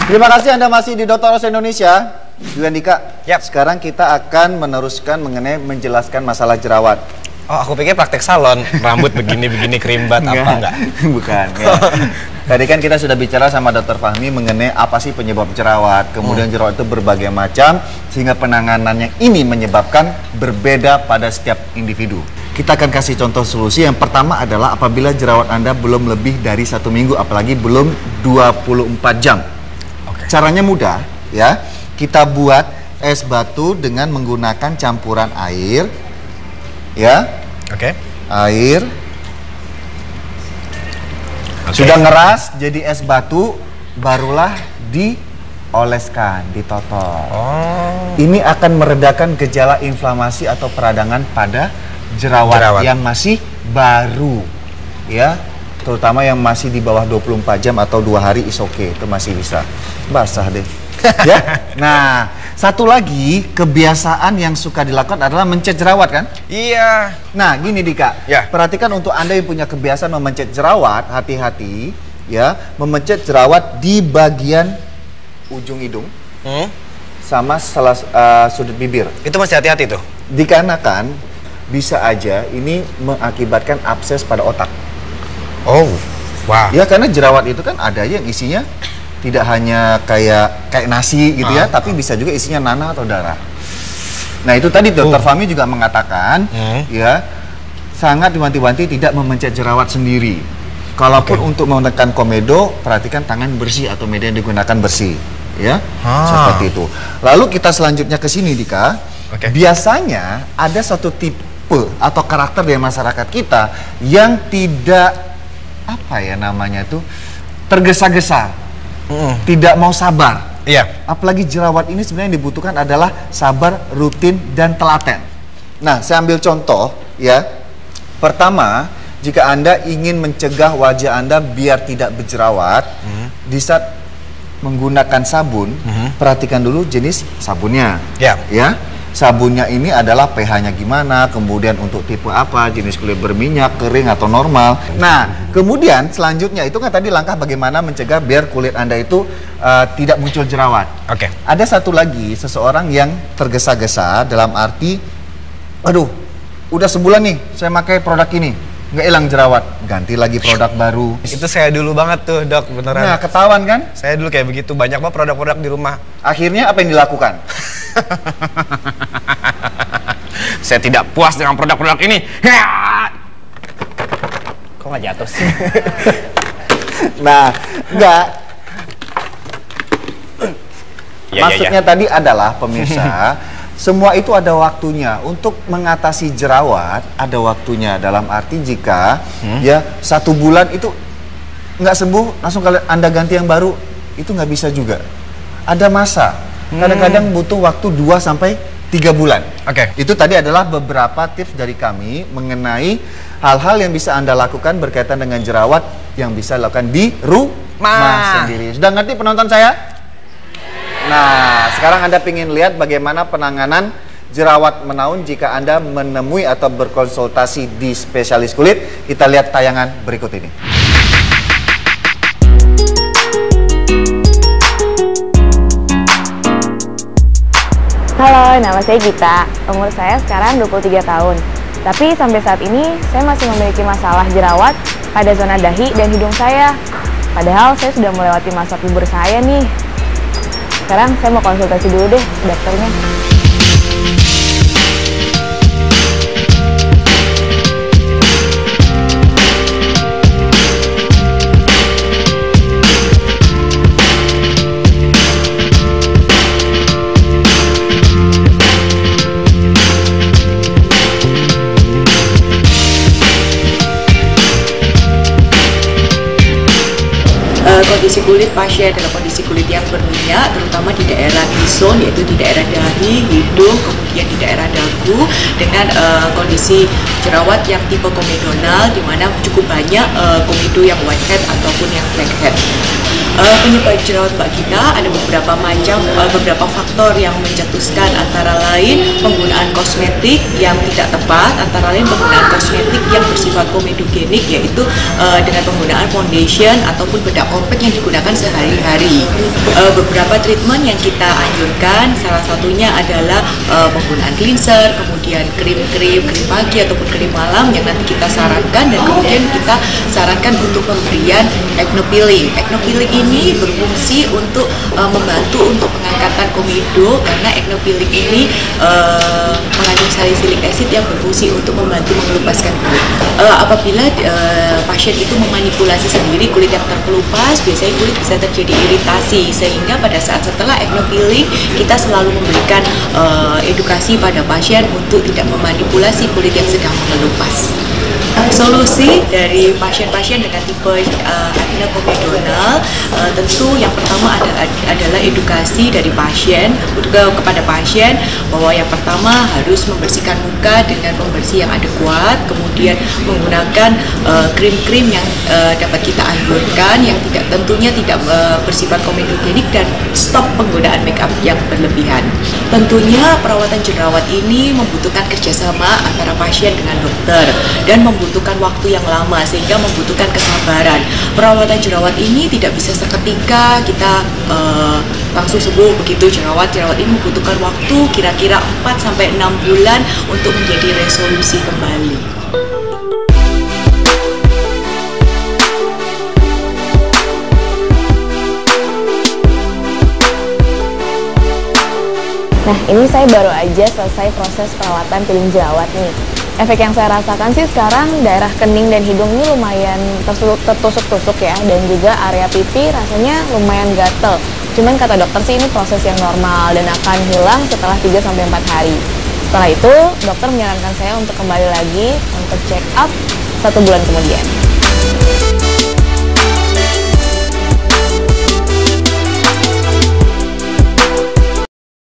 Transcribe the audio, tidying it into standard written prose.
Terima kasih Anda masih di Dr. Rose Indonesia. Dika, sekarang kita akan meneruskan mengenai menjelaskan masalah jerawat. Oh, aku pikir praktek salon, rambut begini-begini kerimbat apa enggak? Bukan. Ya. Tadi kan kita sudah bicara sama Dr. Fahmi mengenai apa sih penyebab jerawat. Kemudian jerawat itu berbagai macam, sehingga penanganannya ini menyebabkan berbeda pada setiap individu. Kita akan kasih contoh solusi. Yang pertama adalah apabila jerawat Anda belum lebih dari 1 minggu, apalagi belum 24 jam. Caranya mudah, ya. Kita buat es batu dengan menggunakan campuran air, ya. Air. Sudah ngeras jadi es batu, barulah dioleskan, ditotol. Ini akan meredakan gejala inflamasi atau peradangan pada jerawat yang masih baru, ya. Terutama yang masih di bawah 24 jam atau 2 hari is okay, itu masih bisa. Basah deh. Ya. Nah, satu lagi kebiasaan yang suka dilakukan adalah mencet jerawat kan? Iya. Nah, gini Dika. Perhatikan untuk Anda yang punya kebiasaan memencet jerawat, hati-hati ya, memencet jerawat di bagian ujung hidung. Sama sudut bibir. Itu masih hati-hati tuh. Dikarenakan bisa aja ini mengakibatkan abses pada otak. Oh, wah. Ya, karena jerawat itu kan ada yang isinya tidak hanya kayak nasi gitu ya, tapi bisa juga isinya nanah atau darah. Nah, itu tadi Dr. Fahmi juga mengatakan, ya, sangat diwanti-wanti tidak memencet jerawat sendiri. Kalaupun untuk menekan komedo, perhatikan tangan bersih atau media yang digunakan bersih, ya, seperti itu. Lalu kita selanjutnya ke sini, Dika. Biasanya ada satu tipe atau karakter dari masyarakat kita yang tidak, apa ya namanya itu, tergesa-gesa. Tidak mau sabar. Apalagi jerawat ini sebenarnya yang dibutuhkan adalah sabar, rutin, dan telaten. Nah, saya ambil contoh ya. Pertama, jika Anda ingin mencegah wajah Anda biar tidak berjerawat, di saat menggunakan sabun, perhatikan dulu jenis sabunnya. Ya. Sabunnya ini adalah pH-nya gimana, kemudian untuk tipe apa, jenis kulit berminyak, kering atau normal. Nah, kemudian selanjutnya itu kan tadi langkah bagaimana mencegah biar kulit Anda itu tidak muncul jerawat. Ada satu lagi, seseorang yang tergesa-gesa dalam arti, aduh, udah sebulan nih saya pakai produk ini, nggak hilang jerawat, ganti lagi produk baru. Itu saya dulu banget tuh, Dok, beneran. Nah, ketahuan kan? Saya dulu kayak begitu, banyak banget produk-produk di rumah. Akhirnya apa yang dilakukan? Saya tidak puas dengan produk-produk ini. Kok nggak jatuh sih? Nah, enggak. Maksudnya tadi adalah pemirsa, semua itu ada waktunya. Untuk mengatasi jerawat ada waktunya. Dalam arti jika ya 1 bulan itu nggak sembuh, langsung kalian Anda ganti yang baru, itu nggak bisa juga. Ada masa. Kadang-kadang butuh waktu 2 sampai 3 bulan. Itu tadi adalah beberapa tips dari kami mengenai hal-hal yang bisa Anda lakukan berkaitan dengan jerawat yang bisa dilakukan di rumah sendiri. Sudah ngerti penonton saya? Nah, sekarang Anda ingin lihat bagaimana penanganan jerawat menaun jika Anda menemui atau berkonsultasi di spesialis kulit. Kita lihat tayangan berikut ini. Halo, nama saya Gita. Umur saya sekarang 23 tahun. Tapi sampai saat ini saya masih memiliki masalah jerawat pada zona dahi dan hidung saya. Padahal saya sudah melewati masa puber saya nih. Sekarang saya mau konsultasi dulu deh ke dokternya. Kondisi kulit pasien adalah kondisi kulit yang berminyak, terutama di daerah T-zone, yaitu di daerah dahi, hidung, kemudian di daerah dagu, dengan kondisi jerawat yang tipe komedonal, di mana cukup banyak komedo yang whitehead ataupun yang blackhead. Penyebab jerawat vagina ada beberapa macam, beberapa faktor yang mencetuskan, antara lain penggunaan kosmetik yang tidak tepat, antara lain penggunaan kosmetik yang bersifat komedogenik, yaitu dengan penggunaan foundation ataupun bedak kompak yang digunakan sehari-hari. Beberapa treatment yang kita anjurkan, salah satunya adalah penggunaan cleanser, kemudian krim pagi ataupun krim malam yang nanti kita sarankan, dan kemudian kita sarankan untuk pemberian acne peeling. Acne peeling ini berfungsi untuk membantu untuk pengangkatan komedo, karena acne peeling ini mengandung salicylic acid yang berfungsi untuk membantu mengelupaskan kulit. Apabila pasien itu memanipulasi sendiri kulit yang terkelupas, biasanya kulit bisa terjadi iritasi, sehingga pada saat setelah acne peeling kita selalu memberikan edukasi pada pasien untuk tidak memanipulasi kulit yang sedang mengelupas. Solusi dari pasien-pasien dengan tipe acne komedonal, tentu yang pertama adalah edukasi dari pasien kepada pasien, bahwa yang pertama harus membersihkan muka dengan pembersih yang adekuat, kemudian menggunakan krim-krim yang dapat kita anjurkan, yang tentunya tidak bersifat komedogenik, dan stop penggunaan make up yang berlebihan. Tentunya perawatan jerawat ini membutuhkan kerjasama antara pasien dengan dokter dan membutuhkan waktu yang lama, sehingga membutuhkan kesabaran. Perawatan jerawat ini tidak bisa seketika kita langsung sembuh begitu. Jerawat ini membutuhkan waktu kira-kira 4-6 bulan untuk menjadi resolusi kembali. Nah, ini saya baru aja selesai proses perawatan peeling jerawat nih. Efek yang saya rasakan sih sekarang daerah kening dan hidung ini lumayan tertusuk-tusuk ya, dan juga area pipi rasanya lumayan gatel. Cuman kata dokter sih ini proses yang normal dan akan hilang setelah 3-4 hari. Setelah itu, dokter menyarankan saya untuk kembali lagi untuk check up 1 bulan kemudian.